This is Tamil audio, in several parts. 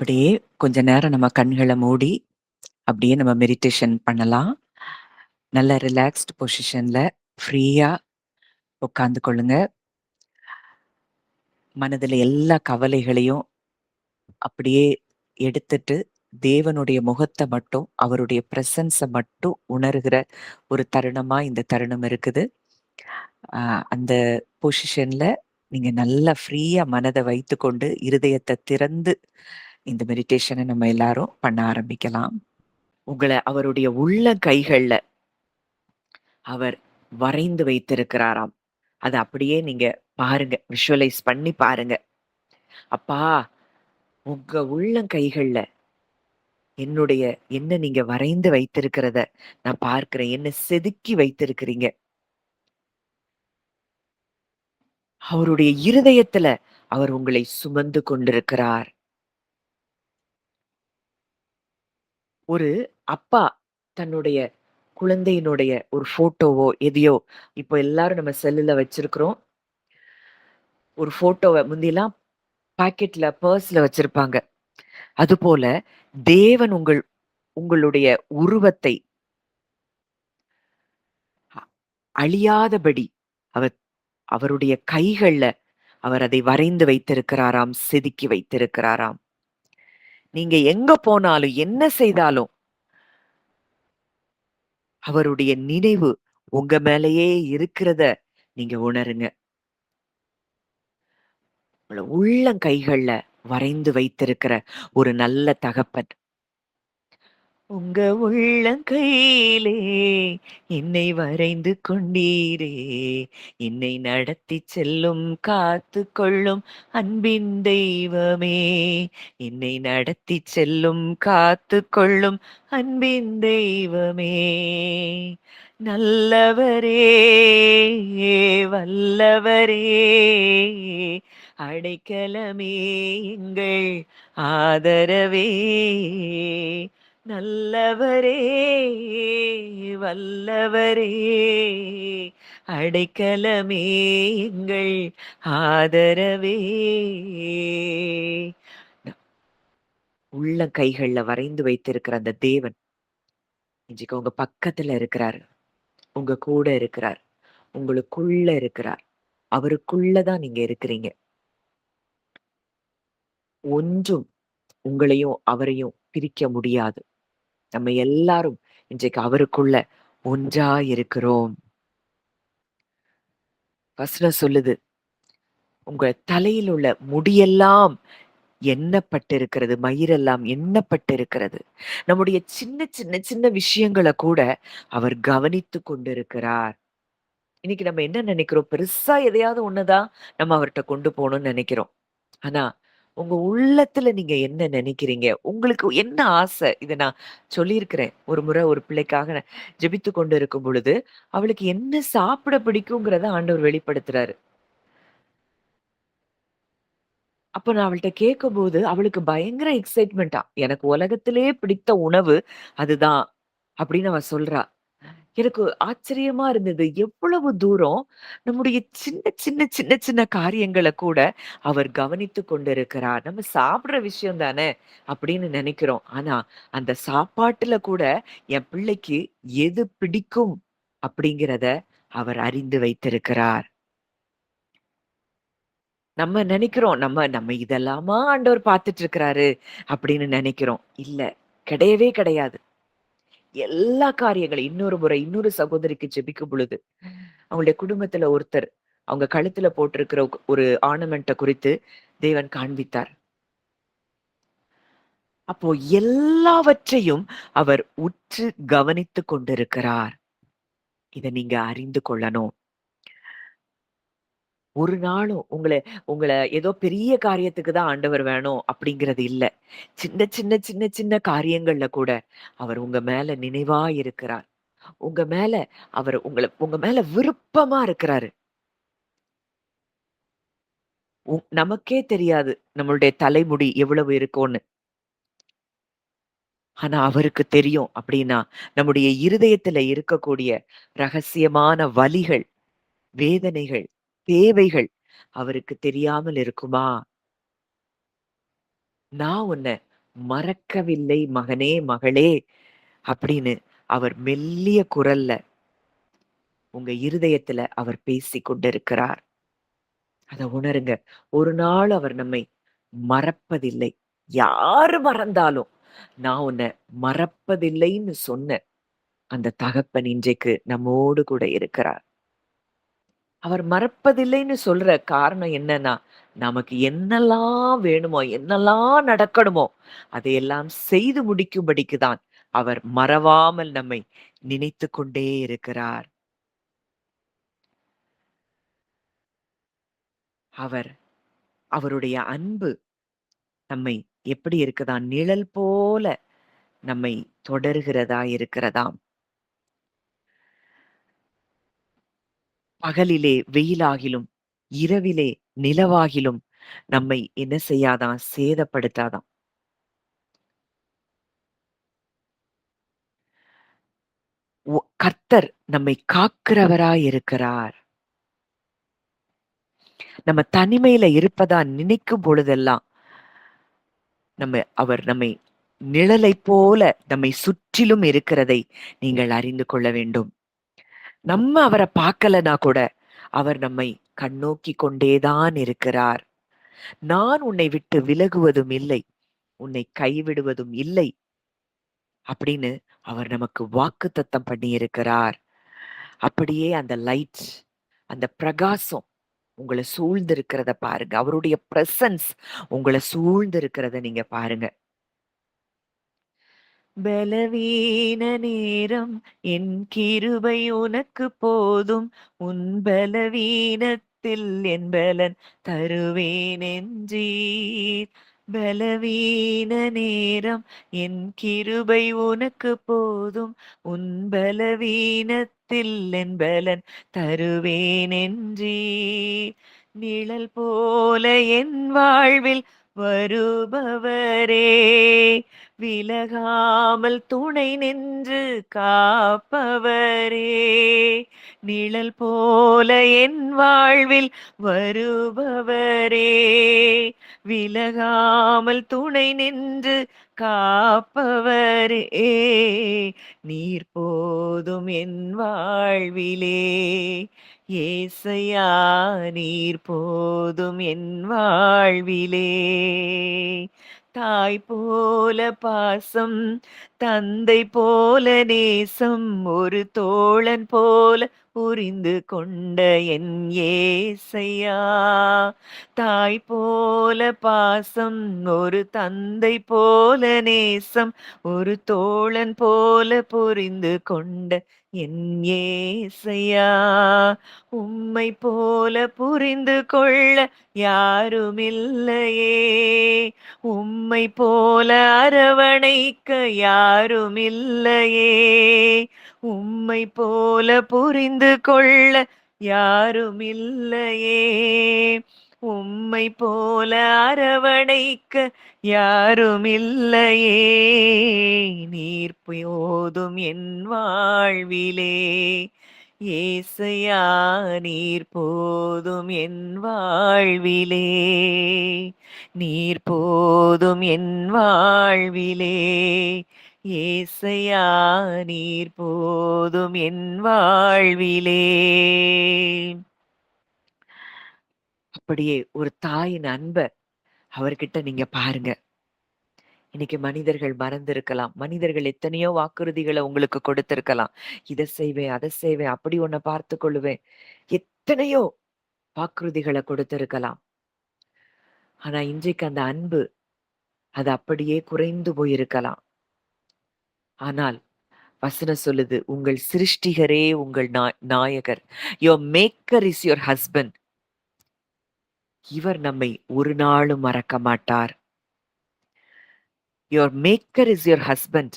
அப்படியே கொஞ்ச நேரம் நம்ம கண்கள மூடி, அப்படியே நம்ம மெடிடேஷன் பண்ணலாம். நல்ல ரிலாக்ஸ்டு பொசிஷன்ல ஃப்ரீயா உட்கார்ந்து கொள்ளுங்க. மனதுல எல்லா கவலைகளையும் அப்படியே எடுத்துட்டு, தேவனுடைய முகத்த மட்டும், அவருடைய பிரசன்ஸ மட்டும் உணர்கிற ஒரு தருணமா இந்த தருணம் இருக்குது. அந்த பொசிஷன்ல நீங்க நல்லா ஃப்ரீயா மனத வைத்துக்கொண்டு, இருதயத்த திறந்து இந்த மெடிடேஷன நம்ம எல்லாரும் பண்ண ஆரம்பிக்கலாம். உங்கள அவருடைய உள்ளங்கைகள்ல அவர் வரைந்து வைத்திருக்கிறாராம். அத அப்படியே நீங்க பாருங்க. விஷுவலைஸ் பண்ணி பாருங்க. அப்பா, உங்க உள்ளங்கைகள்ல என்ன நீங்க வரைந்து வைத்திருக்கிறத நான் பார்க்கிறேன். என்ன செதுக்கி வைத்திருக்கிறீங்க. அவருடைய இருதயத்துல அவர் உங்களை சுமந்து கொண்டிருக்கிறார். ஒரு அப்பா தன்னுடைய குழந்தையினுடைய ஒரு ஃபோட்டோவோ, எதையோ இப்போ எல்லாரும் நம்ம செல்லுல வச்சிருக்கிறோம். ஒரு ஃபோட்டோவ முந்திலாம் பாக்கெட்ல, பர்ஸ்ல வச்சிருப்பாங்க. அதுபோல தேவன் உங்களுடைய உருவத்தை அ அழியாதபடி அவர் அவருடைய கைகள்ல அவர் அதை வரைந்து வைத்திருக்கிறாராம், செதுக்கி வைத்திருக்கிறாராம். நீங்க எங்க போனாலும், என்ன செய்தாலும் அவருடைய நினைவு உங்க மேலேயே இருக்கிறத நீங்க உணருங்க. உங்கள உள்ளங்கைகள்ல வரைந்து வைத்திருக்கிற ஒரு நல்ல தகப்பன். உங்க உள்ளங்கையிலே என்னை வரைந்து கொண்டீரே, என்னை நடத்திச் செல்லும் காத்துக் கொள்ளும் அன்பின் தெய்வமே, என்னை நடத்திச் செல்லும் காத்துக் கொள்ளும் அன்பின் தெய்வமே. நல்லவரே, வல்லவரே, அடைக்கலமே எங்கள் ஆதரவே. நல்லவரே, வல்லவரே, அடைக்கலமே எங்கள் ஆதரவே. உள்ளங்கைகள்ல வரைந்து வைத்திருக்கிற அந்த தேவன் இன்றைக்கு உங்க பக்கத்துல இருக்கிறாரு. உங்க கூட இருக்கிறார். உங்களுக்குள்ள இருக்கிறார். அவருக்குள்ள தான் நீங்க இருக்கிறீங்க. ஒன்றும் உங்களையும், அவரையும் பிரிக்க முடியாது. நம்ம எல்லாரும் இன்றைக்கு அவருக்குள்ள ஒன்றா இருக்கிறோம். வசனம் சொல்லுது, உங்க தலையில் உள்ள முடியெல்லாம் எண்ணப்பட்டிருக்கிறது. மயிரெல்லாம் எண்ணப்பட்டிருக்கிறது. நம்முடைய சின்ன, சின்ன, சின்ன விஷயங்கள கூட அவர் கவனித்துக் கொண்டிருக்கிறார். இன்னைக்கு நம்ம என்ன நெனைக்கிறோம்? பெருசா எதையாவது ஒண்ணுதான் நம்ம அவர்ட்ட கொண்டு போணும்னு நெனைக்கிறோம். ஆனா, உங்க உள்ளத்துல நீங்க என்ன நெனைக்கிறீங்க? உங்களுக்கு என்ன ஆசை? இத நான் சொல்லியிருக்கிறேன். ஒரு முறை ஒரு பிள்ளைக்காக நான் ஜெபித்துக் கொண்டு இருக்கும் பொழுது, அவளுக்கு என்ன சாப்பிட பிடிக்குங்கிறத ஆண்டவர் வெளிப்படுத்துறாரு. அப்ப நான் அவள்ட்ட கேட்கும்போது, அவளுக்கு பயங்கர எக்ஸைட்மென்ட்டா. எனக்கு உலகத்திலேயே பிடித்த உணவு அதுதான். அப்படின்னு அவ சொல்றா. எனக்கு ஆச்சரியமா இருந்தது. எவ்வளவு தூரம் நம்முடைய சின்ன, சின்ன, சின்ன, சின்ன காரியங்கள கூட அவர் கவனித்துக் கொண்டிருக்கிறார். நம்ம சாப்பிடுற விஷயம் தானே அப்படின்னு நெனைக்கிறோம். ஆனா, அந்த சாப்பாட்டுல கூட என் பிள்ளைக்கு எது பிடிக்கும் அப்படிங்கிறத அவர் அறிந்து வைத்திருக்கிறார். நம்ம நெனைக்கிறோம், நம்ம நம்ம இதெல்லாமா ஆண்டவர் பார்த்துட்டு இருக்கிறாரு அப்படின்னு நெனைக்கிறோம். இல்ல, கிடையவே கிடையாது. எல்லா காரியங்களையும் இன்னொரு முறை இன்னொரு சகோதரிக்கு ஜெபிக்கும் பொழுது, அவங்களுடைய குடும்பத்துல ஒருத்தர், அவங்க கழுத்துல போட்டிருக்கிற ஒரு ஆர்னமென்ட்ட குறித்து தேவன் காண்பித்தார். அப்போ எல்லாவற்றையும் அவர் உற்று கவனித்துக் கொண்டிருக்கிறார். இத நீங்க அறிந்து கொள்ளணும். ஒரு நாளும் உங்கள உங்கள ஏதோ பெரிய காரியத்துக்கு தான் ஆண்டவர் வேணும் அப்படிங்கிறது இல்ல. சின்ன, சின்ன, சின்ன, சின்ன காரியங்கள்ல கூட அவர் உங்க மேல நினைவா இருக்கிறார். உங்க மேல அவர் உங்க மேல விருப்பமா இருக்கிறாரு. நமக்கே தெரியாது நம்மளுடைய தலைமுடி எவ்வளவு இருக்கும்னு. ஆனா அவருக்கு தெரியும் அப்படின்னா, நம்முடைய இருதயத்துல இருக்கக்கூடிய ரகசியமான வலிகள், வேதனைகள், தேவைகள் அவருக்கு தெரியாமல் இருக்குமா? நான் உன்ன மறக்கவில்லை மகனே, மகளே அப்படின்னு அவர் மெல்லிய குரல்ல உங்க இருதயத்துல அவர் பேசிக் கொண்டிருக்கிறார். அத உணருங்க. ஒரு நாள் அவர் நம்மை மறப்பதில்லை. யாரு மறந்தாலும், நான் உன்ன மறப்பதில்லைன்னு சொன்ன அந்த தகப்பன் இன்றைக்கு நம்மோடு கூட இருக்கிறார். அவர் மறப்பதில்லைன்னு சொல்ற காரணம் என்னன்னா, நமக்கு என்னெல்லாம் வேணுமோ, என்னெல்லாம் நடக்கணுமோ, அதையெல்லாம் செய்து முடிக்கும்படிக்கு தான் அவர் மறவாமல் நம்மை நினைத்துக் கொண்டே இருக்கிறார். அவர் அவருடைய அன்பு நம்மை எப்படி இருக்குதாம்? நிழல் போல நம்மை தொடர்கிறதா இருக்கிறதாம். பகலிலே வெயிலாகிலும், இரவிலே நிலவாகிலும் நம்மை என்ன செய்யாதாம்? சேதப்படுத்தாதாம். கர்த்தர் நம்மை காக்கிறவராய் இருக்கிறார். நம்ம தனிமையில இருப்பதா நினைக்கும் பொழுதெல்லாம், அவர் நம்மை நிழலைப் போல நம்மை சுற்றிலும் இருக்கிறதை நீங்கள் அறிந்து கொள்ள வேண்டும். நம்ம அவர பார்க்கலனா கூட, அவர் நம்மை கண்ணோக்கிக் கொண்டே தான் இருக்கிறார். நான் உன்னை விட்டு விலகுவதும் இல்லை. உன்னை கைவிடுவதும் இல்லை. அப்படின்னு அவர் நமக்கு வாக்குத்தத்தம் பண்ணியிருக்கிறார். அப்படியே அந்த லைட், அந்த பிரகாசம் உங்கள சூழ்ந்து இருக்கிறத பாருங்க. அவருடைய பிரசன்ஸ் உங்கள சூழ்ந்து இருக்கிறத நீங்க பாருங்க. பலவீன நேரம் என் கிருபை உனக்கு போதும். உன் பலவீனத்தில் என் பலன் தருவேன் என்றீர். பலவீன நேரம் என் கிருபை உனக்கு போதும். உன் பலவீனத்தில் என் பலன் தருவேன் என்றீர். நிழல் போல என் வாழ்வில் வருபவரே, விலகாமல் துணை நின்று காப்பவரே, நிழல் போல என் வாழ்வில் வருபவரே, விலகாமல் துணை நின்று காப்பவரே, நீர் போதும் என் வாழ்விலே. ஏசையா, நீர் போதும் என் வாழ்விலே. தாய் போல பாசம், தந்தை போல நேசம், ஒரு தோழன் போல புரிந்து கொண்ட என் ஏசையா. தாய் போல பாசம், ஒரு தந்தை போல நேசம், ஒரு தோழன் போல புரிந்து கொண்ட என் ஏசையா. உம்மை போல புரிந்து கொள்ள யாருமில்லையே, உம்மை போல அரவணைக்க யாருமில்லையே, உம்மை போல புரிந்து கொள்ள யாருமில்லையே, உம்மை போல அரவணைக்க யாருமில்லையே, நீர் போதும் என் வாழ்விலே. ஏசையா, நீர் போதும் என் வாழ்விலே. நீர் போதும் என் வாழ்விலே. ஏசையா, நீர் போதும் என் வாழ்விலே. அப்படியே ஒரு தாயின் அன்ப அவர்கிட்ட நீங்க பாருங்க. இன்னைக்கு மனிதர்கள் மறந்திருக்கலாம். மனிதர்கள் எத்தனையோ வாக்குறுதிகள உங்களுக்கு கொடுத்திருக்கலாம். இத செய்வேன், அத செய்வேன், அப்படி உன்ன பார்த்துக் கொள்ளுவேன். எத்தனையோ வாக்குறுதிகள கொடுத்திருக்கலாம். ஆனா இன்றைக்கு அந்த அன்பு, அது அப்படியே குறைந்து போயிருக்கலாம். ஆனால் வசனம் சொல்லுது, உங்கள் சிருஷ்டிகரே உங்கள் நாயகர். Your maker is your husband. இவர் நம்மை ஒரு நாளும் மறக்க மாட்டார். Your maker is your husband.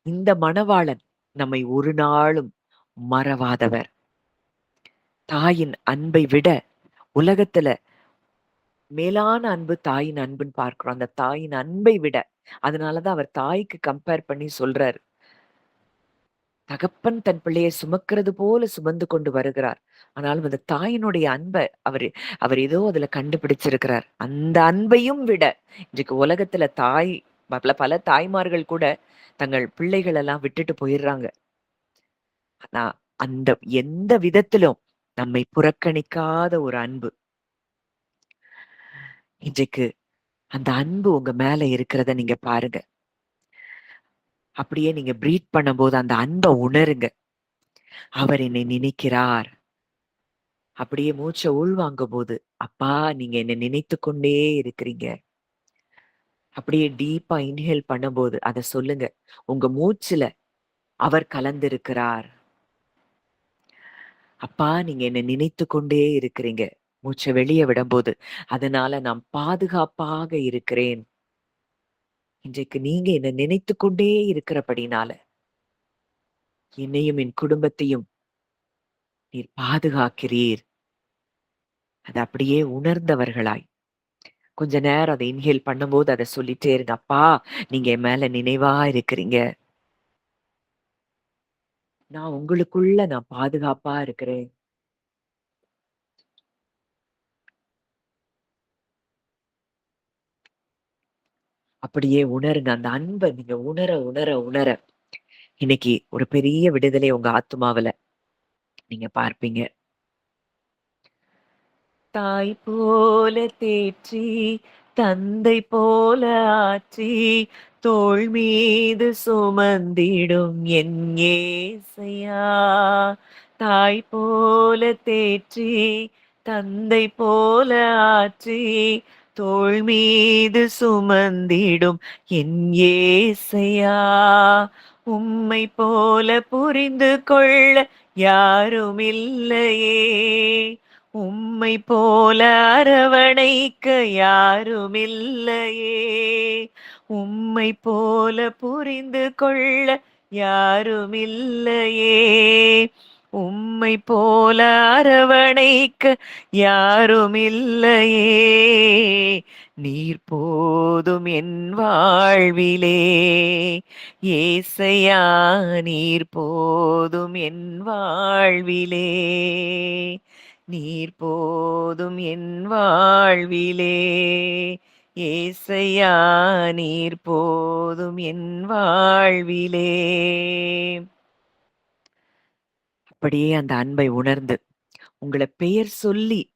இந்த மணவாளன் நம்மை ஒரு நாளும் மறவாதவர். தாயின் அன்பை விட உலகத்துல மேலான அன்பு தாயின் அன்புன்னு பார்க்கிறோம். அந்த தாயின் அன்பை விட, அதனாலதான் அவர் தாய்க்கு கம்பேர் பண்ணி சொல்றாரு. தகப்பன் தன் பிள்ளையை சுமக்கிறது போல சுமந்து கொண்டு வருகிறார். ஆனாலும் அந்த தாயினுடைய அன்ப அவரு அவர் ஏதோ அதுல கண்டுபிடிச்சிருக்கிறார். அந்த அன்பையும் விட இன்றைக்கு உலகத்துல பல பல தாய்மார்கள் கூட தங்கள் பிள்ளைகள் எல்லாம் விட்டுட்டு போயிர்றாங்க. ஆனா அந்த எந்த விதத்திலும் நம்மை புறக்கணிக்காத ஒரு அன்பு. இன்றைக்கு அந்த அன்பு உங்க மேல இருக்கிறத நீங்க பாருங்க. அப்படியே நீங்க பிரீத் பண்ணும்போது அந்த அன்ப உணருங்க. அவர் என்னை நினைக்கிறார். அப்படியே மூச்ச உள்வாங்கும்போது, அப்பா நீங்க என்ன நினைத்துக் கொண்டே இருக்கிறீங்க. அப்படியே டீப்பா இன்ஹேல் பண்ணும்போது அத சொல்லுங்க. உங்க மூச்சுல அவர் கலந்திருக்கிறார். அப்பா நீங்க என்ன நினைத்துக் கொண்டே இருக்கிறீங்க. மூச்ச வெளிய விடும்போது, அதனால நான் பாதுகாப்பாக இருக்கிறேன். இன்றைக்கு நீங்க என்ன நினைத்துக் கொண்டே இருக்கிறபடினால, என்னையும் என் குடும்பத்தையும் நீர் பாதுகாக்கிறீர். அத அப்படியே உணர்ந்தவர்களாய் கொஞ்ச நேரம் அத இன்ஹேல் பண்ணும்போது அத சொல்லிட்டே இருங்க. அப்பா, நீங்க என் மேல நினைவா இருக்கிறீங்க. நான் பாதுகாப்பா இருக்கிறேன். அப்படியே உணருங்க. அந்த அன்ப நீங்க உணர, உணர, உணர இன்னைக்கு ஒரு பெரிய விடுதலை உங்க ஆத்துமாவுல நீங்க பார்ப்பீங்க. தாய் போல தேற்றி, தந்தை போல ஆற்றி, தோள் மீது சுமந்திடும் என் ஏசையா. தாய் போல தேற்றி, தந்தை போல ஆற்றி, தோள் மீது சுமந்திடும் என் ஏசையா. உம்மை போல புரிந்து கொள்ள யாரும் இல்லையே. உம்மை போல அரவணைக்க யாருமில்லையே. உம்மை போல புரிந்து கொள்ள யாருமில்லையே. உம்மை போல அரவணைக்க யாருமில்லையே. நீர் போதும் என் வாழ்விலே. ஏசையா நீர் போதும் என் வாழ்விலே. நீர் போதும் என் வாழ்விலே. ஏசையா நீர் போதும் என் வாழ்விலே. அப்படியே அந்த அன்பை உணர்ந்து உங்கள பெயர் சொல்லி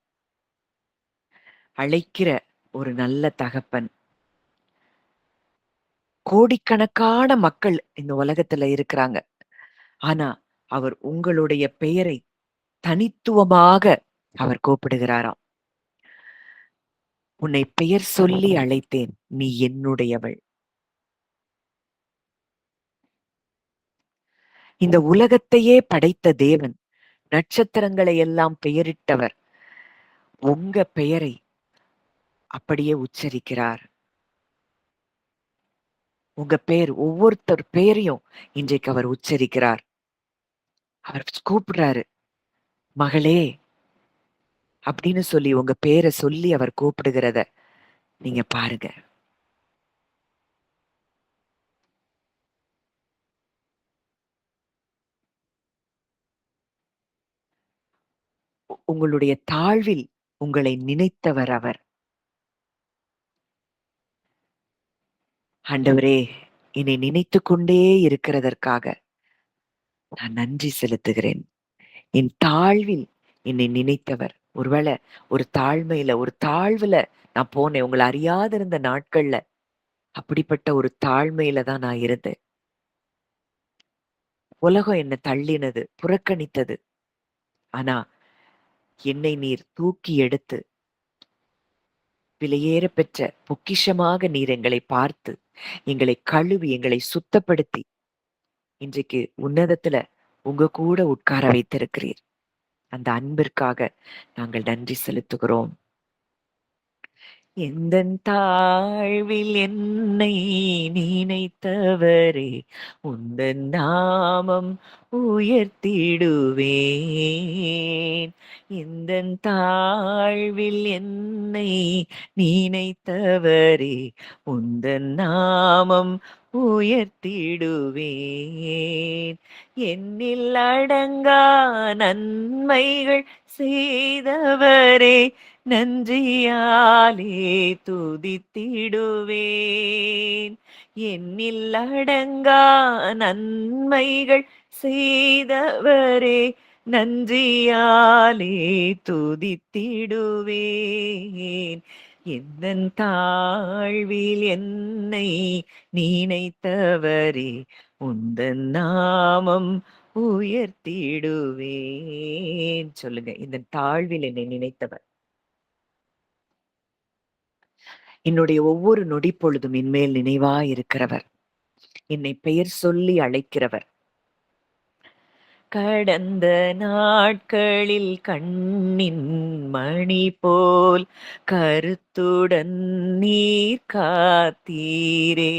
அழைக்கிற ஒரு நல்ல தகப்பன். கோடிக்கணக்கான மக்கள் இந்த உலகத்துல இருக்கிறாங்க. ஆனா அவர் உங்களுடைய பெயரை தனித்துவமாக அவர் கூப்பிடுகிறாராம். உன்னை பெயர் சொல்லி அழைத்தேன். நீ என்னுடையவள். இந்த உலகத்தையே படைத்த தேவன், நட்சத்திரங்களை எல்லாம் பெயரிட்டவர், உங்க பெயரை அப்படியே உச்சரிக்கிறார். உங்க பெயர் ஒவ்வொருத்தர் பெயரையும் இன்றைக்கு அவர் உச்சரிக்கிறார். அவர் கூப்பிடுறாரு. மகளே அப்படின்னு சொல்லி உங்க பேரை சொல்லி அவர் கூப்பிடுகிறத நீங்க பாருங்க. உங்களுடைய தாழ்வில் உங்களை நினைத்தவர் அவர். ஆண்டவரே, என்னை நினைத்துக் கொண்டே இருக்கிறதற்காக நான் நன்றி செலுத்துகிறேன். என் தாழ்வில் என்னை நினைத்தவர். ஒருவேளை ஒரு தாழ்மையில, ஒரு தாழ்வுல நான் போனேன். உங்கள அறியாத இருந்த நாட்கள்ல, அப்படிப்பட்ட ஒரு தாழ்மையில தான் நான் இருந்தேன். உலகம் என்ன தள்ளினது, புறக்கணித்தது. ஆனா, என்னை நீர் தூக்கி எடுத்து, விலையேற பெற்ற பொக்கிஷமாக நீர் எங்களை பார்த்து, எங்களை கழுவி, எங்களை சுத்தப்படுத்தி, இன்றைக்கு உன்னதத்துல உங்க கூட உட்கார வைத்திருக்கிறீர். அந்த அன்பிற்காக நாங்கள் நன்றி செலுத்துகிறோம். எந்தன் தாழ்வில் என்னை நினைத்தவரே, உந்தன் நாமம் உயர்த்திடுவேன். எந்தன் தாழ்வில் என்னை நினைத்தவரே, உந்தன் நாமம் உயர்த்திடுவேன். எண்ணில் அடங்கா நன்மைகள் செய்தவரே, நன்றியாலே துதித்திடுவேன். எண்ணில் அடங்கா நன்மைகள் செய்தவரே, நன்றியாலே துதித்திடுவேன். எந்தன் தாழ்வில் என்னை நினைத்தவரே, உந்தன் நாமம் உயர்த்திடுவேன். சொல்லுங்க. இந்த தாழ்வில் என்னை நினைத்தவர். என்னுடைய ஒவ்வொரு நொடி பொழுதும் என்மேல் நினைவாயிருக்கிறவர். என்னை பெயர் சொல்லி அழைக்கிறவர். கடந்த நாட்களில் கண்ணின் மணி போல் கருத்துடன் நீர் காத்தீரே.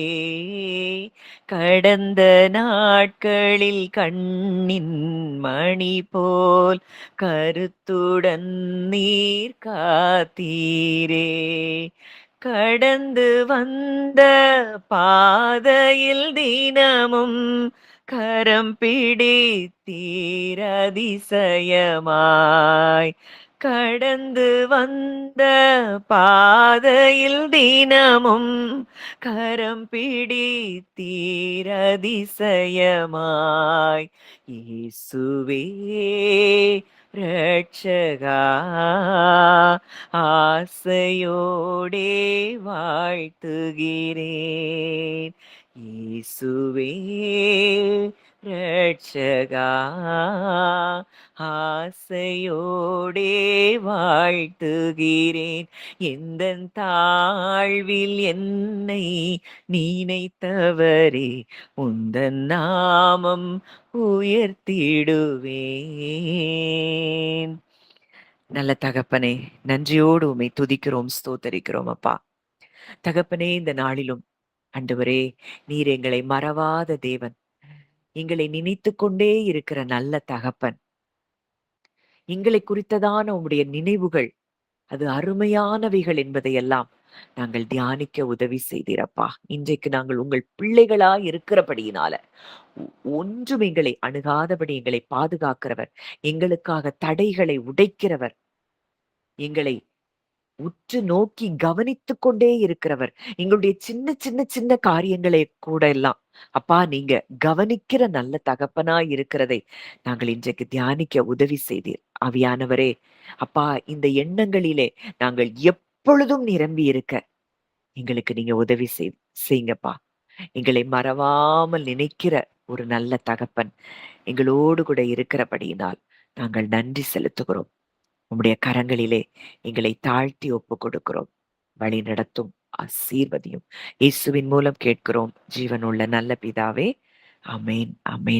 கடந்த நாட்களில் கண்ணின் மணி போல் கருத்துடன் நீர் காத்தீரே. கடந்து வந்த பாதையில் தினமும் கரம் பிடித்தீர் அதிசயமாய். கடந்து வந்த பாதையில் தினமும் கரம் பிடித்தீர் அதிசயமாய். இயேசுவே ரட்சகா, ஆசையோடே வாழ்த்துகிறேன். இயேசுவே ரட்சகா, ஆசையோடே வாழ்த்துகிறேன். எந்தன் தாழ்வில் என்னை நினைத்தவரே, உந்தன் நாமம் உயர்த்திடுவேன். நல்ல தகப்பனே, நன்றியோடு உம்மை துதிக்கிறோம், ஸ்தோத்தரிக்கிறோம் அப்பா. தகப்பனே, இந்த நாளிலும் ஆண்டவரே, நீர் எங்களை மறவாத தேவன். எங்களை நினைத்துக் கொண்டே இருக்கிற நல்ல தகப்பன். எங்களை குறித்ததான உம்முடைய நினைவுகள் அது அருமையானவைகள் என்பதையெல்லாம் நாங்கள் தியானிக்க உதவி செய்தீரப்பா. இன்றைக்கு நாங்கள் உங்கள் பிள்ளைகளாய் இருக்கிறபடியினால ஒன்றும் எங்களை அணுகாதபடி எங்களை பாதுகாக்கிறவர், எங்களுக்காக தடைகளை உடைக்கிறவர், எங்களை உற்று நோக்கி கவனித்துக் கொண்டே இருக்கிறவர். எங்களுடைய சின்ன சின்ன சின்ன காரியங்களை கூட எல்லாம் அப்பா நீங்க கவனிக்கிற நல்ல தகப்பனாய் இருக்கிறதை நாங்கள் இன்றைக்கு தியானிக்க உதவி செய்தீர். ஆவியானவரே, அப்பா இந்த எண்ணங்களிலே நாங்கள் எப்பொழுதும் நிரம்பி இருக்க எங்களுக்கு நீங்க உதவி செய்யுங்கப்பா. எங்களை மறவாமல் நினைக்கிற ஒரு நல்ல தகப்பன் எங்களோடு கூட இருக்கிறபடியினால் நாங்கள் நன்றி செலுத்துகிறோம். உம்முடைய கரங்களிலே எங்களை தாழ்த்தி ஒப்புக் கொடுக்கிறோம். வழி நடத்தும், ஆசீர்வதியும். இயேசுவின் மூலம் கேட்கிறோம் ஜீவனுள்ள நல்ல பிதாவே. ஆமென், ஆமென்.